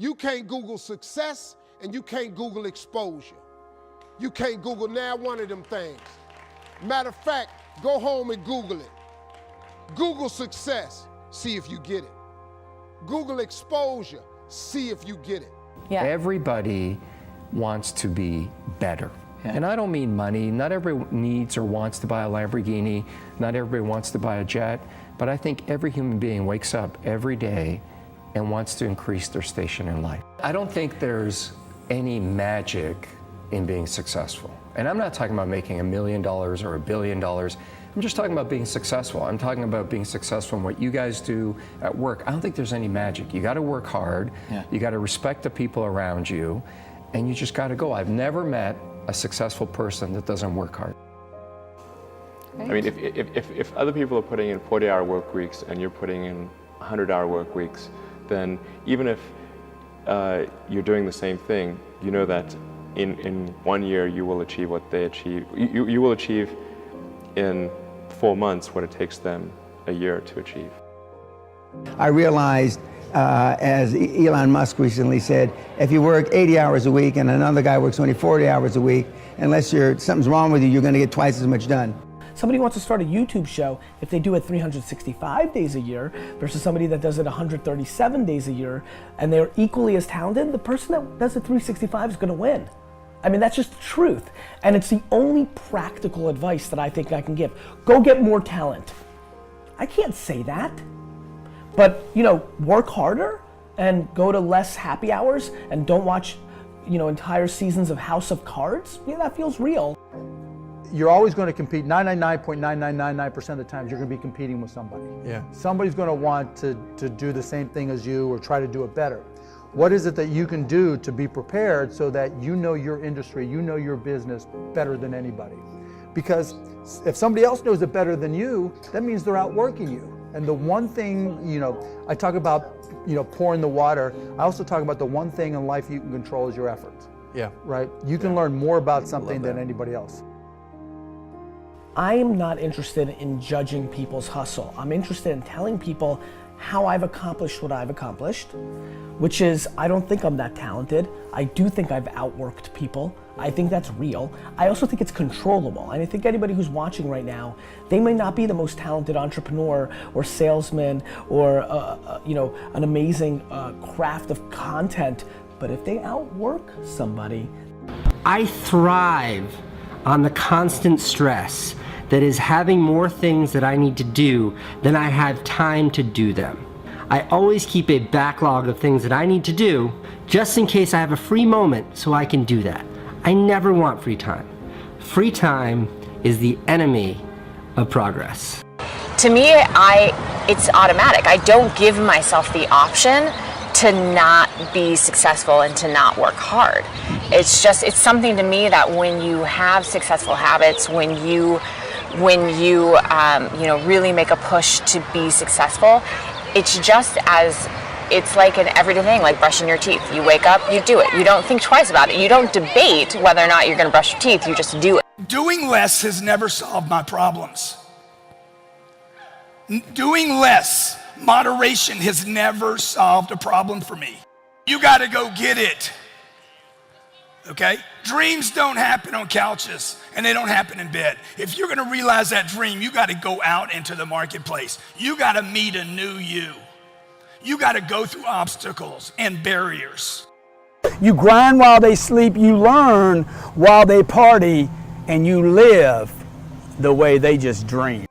You can't Google success and you can't Google exposure. You can't Google now one of them things. Matter of fact, go home and Google it. Google success, see if you get it. Google exposure, see if you get it. Yeah. Everybody wants to be better. Yeah. And I don't mean money. Not everyone needs or wants to buy a Lamborghini. Not everybody wants to buy a jet. But I think every human being wakes up every day and wants to increase their station in life. I don't think there's any magic in being successful. And I'm not talking about making $1 million or $1 billion. I'm just talking about being successful. I'm talking about being successful in what you guys do at work. I don't think there's any magic. You got to work hard. Yeah. You got to respect the people around you. And you just got to go. I've never met a successful person that doesn't work hard. I mean, if other people are putting in 40-hour work weeks and you're putting in 100-hour work weeks, then even if you're doing the same thing, you know that in 1 year you will achieve what they achieve. You will achieve in 4 months what it takes them a year to achieve. I realized, as Elon Musk recently said, if you work 80 hours a week and another guy works only 40 hours a week, unless something's wrong with you, you're going to get twice as much done. Somebody wants to start a YouTube show, if they do it 365 days a year versus somebody that does it 137 days a year, and they're equally as talented, the person that does it 365 is going to win. I mean, that's just the truth. And it's the only practical advice that I think I can give. Go get more talent. I can't say that. But, you know, work harder and go to less happy hours and don't watch, you know, entire seasons of House of Cards. Yeah, that feels real. You're always going to compete. 99.9999% of the times you're going to be competing with somebody. Yeah. Somebody's going to want to do the same thing as you or try to do it better. What is it that you can do to be prepared so that you know your industry, you know your business better than anybody? Because if somebody else knows it better than you, that means they're outworking you. And the one thing, you know, I talk about, you know, pouring the water. I also talk about the one thing in life you can control is your effort. Yeah. Right? You can learn more about something than anybody else. I am not interested in judging people's hustle. I'm interested in telling people how I've accomplished what I've accomplished, which is I don't think I'm that talented. I do think I've outworked people. I think that's real. I also think it's controllable. And I think anybody who's watching right now, they may not be the most talented entrepreneur or salesman or you know, an amazing craft of content, but if they outwork somebody. I thrive on the constant stress that is having more things that I need to do than I have time to do them. I always keep a backlog of things that I need to do just in case I have a free moment so I can do that. I never want free time. Free time is the enemy of progress. To me, it's automatic. I don't give myself the option to not be successful and to not work hard. It's something to me that when you have successful habits, when you really make a push to be successful, it's like an everyday thing, like brushing your teeth. You wake up, you do it. You don't think twice about it. You don't debate whether or not you're gonna brush your teeth, you just do it. Doing less has never solved my problems. Doing less, moderation has never solved a problem for me. You gotta go get it. Okay? Dreams don't happen on couches and they don't happen in bed. If you're gonna realize that dream, you gotta go out into the marketplace. You gotta meet a new you. You gotta go through obstacles and barriers. You grind while they sleep, you learn while they party, and you live the way they just dream.